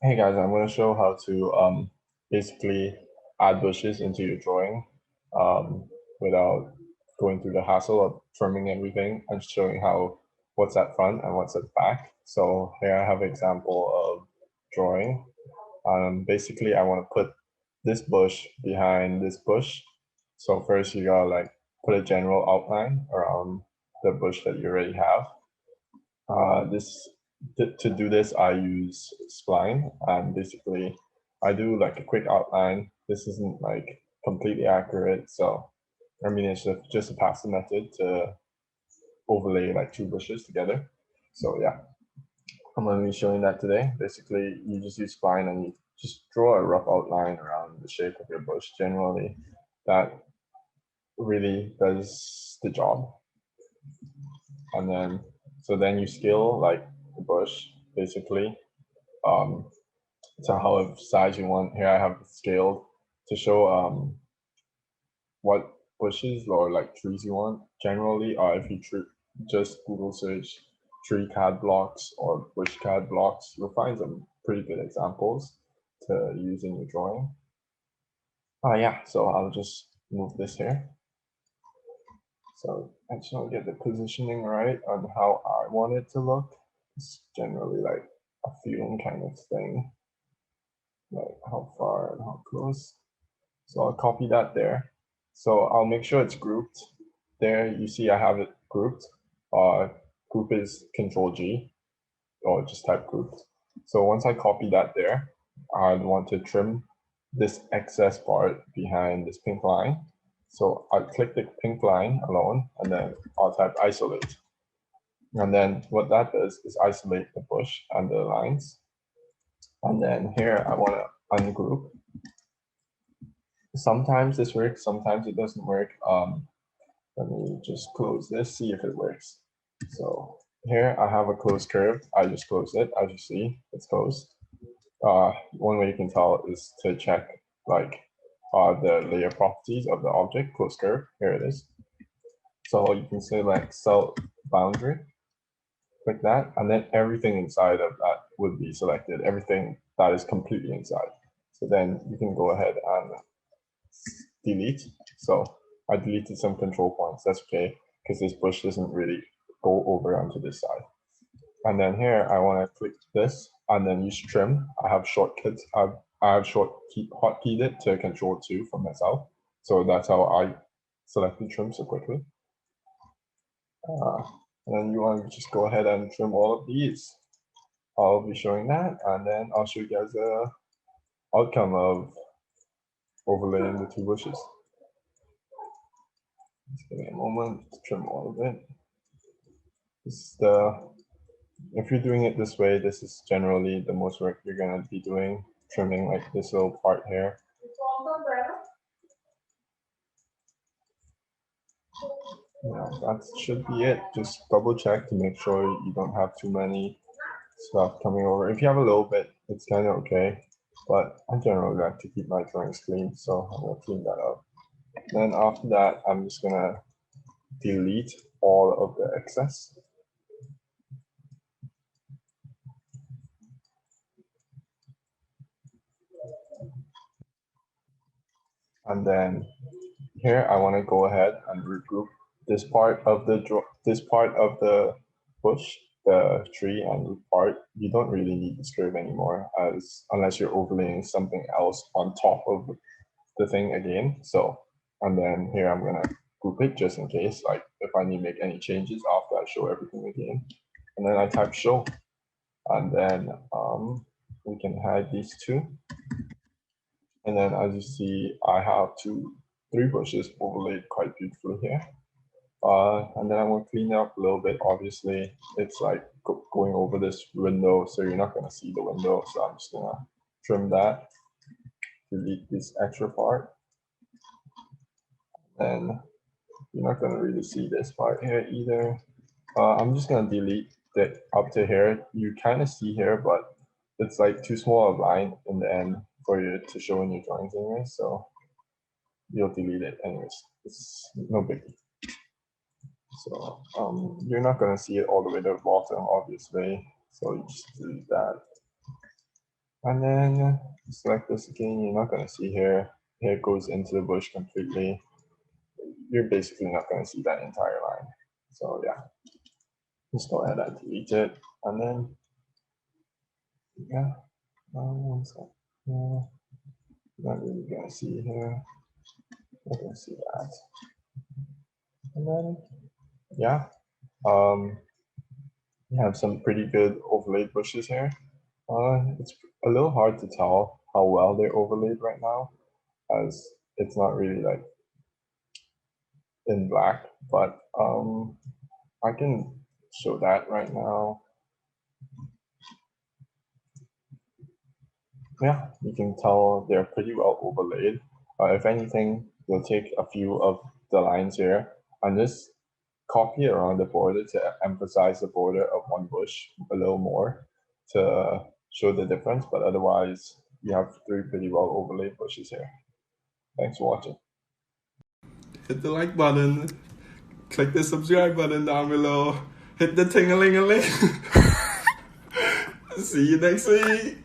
Hey guys, I'm going to show how to basically add bushes into your drawing without going through the hassle of trimming everything and showing how what's at front and what's at back. So here I have an example of drawing. Basically, I want to put this bush behind this bush. So first you gotta like put a general outline around the bush that you already have. This to do this, I use spline, and basically, I do like a quick outline. This isn't like completely accurate, so I mean it's just a passive method to overlay like two bushes together. So yeah, I'm going to be showing that today. Basically, you just use spline and you just draw a rough outline around the shape of your bush. Generally, that really does the job. And then then you scale like the bush basically um to however size you want. Here I have it scaled to show what bushes or like trees you want. Generally, if you just Google search tree CAD blocks or bush CAD blocks, you'll find some pretty good examples to use in your drawing. Yeah, so I'll just move this here. So I just want to get the positioning right on how I want it to look. It's generally like a feeling kind of thing, like how far and how close. So I'll copy that there. So I'll make sure it's grouped. There you see I have it grouped. Group is Control G, or just type grouped. So once I copy that there, I'd want to trim this excess part behind this pink line. So I'll click the pink line alone, and then I'll type isolate. And then what that does is isolate the bush and the lines. And then here I want to ungroup. Sometimes this works, sometimes it doesn't work. Let me just close this, see if it works. So here I have a closed curve. I just closed it. As you see, it's closed. One way you can tell is to check like the layer properties of the object, closed curve. Here it is. So you can select cell boundary, click that, and then everything inside of that would be selected, everything that is completely inside. So then you can go ahead and delete. So I deleted some control points. That's okay, because this bush doesn't really go over onto this side. And then here I want to click this and then use trim. I have shortcuts. I have hotkeyed it to Control 2 for myself. So that's how I selected trim so quickly. And then you want to just go ahead and trim all of these. I'll be showing that, and then I'll show you guys the outcome of overlaying the two bushes. Just give me a moment to trim all of it. This is if you're doing it this way, this is generally the most work you're gonna be doing, trimming like this little part here. Yeah, that should be it. Just double check to make sure you don't have too many stuff coming over. If you have a little bit, it's kind of okay, but I generally like to keep my drawings clean, so I'm gonna clean that up. Then after that, I'm just gonna delete all of the excess. And then here I want to go ahead and regroup this part of the bush, the tree and root part. You don't really need this curve anymore, unless you're overlaying something else on top of the thing again. So, and then here I'm gonna group it just in case, like if I need to make any changes after I show everything again. And then I type show, and then we can hide these two. And then as you see, I have three bushes overlaid quite beautifully here. And then I'm gonna clean it up a little bit. Obviously, it's like going over this window, so you're not gonna see the window. So I'm just gonna trim that, delete this extra part. And you're not gonna really see this part here either. I'm just gonna delete it up to here. You kind of see here, but it's like too small a line in the end for you to show in your drawings anyway. So you'll delete it anyways. It's no biggie. So you're not gonna see it all the way to the bottom, obviously. So you just delete that. And then select this again. You're not going to see here. Here it goes into the bush completely. You're basically not going to see that entire line. So yeah, just go ahead and delete it. And then, yeah, one second. Yeah, not really going to see here. Not going to see that. And then, yeah, we have some pretty good overlaid bushes here. It's a little hard to tell how well they're overlaid right now, as it's not really like in black, but I can show that right now. Yeah, you can tell they're pretty well overlaid. If anything, you'll take a few of the lines here and just copy around the border to emphasize the border of one bush a little more to show the difference, but otherwise you have three pretty well overlaid bushes here. Thanks for watching. Hit the like button, click the subscribe button down below, hit the ting-a-ling-a-ling. See you next week.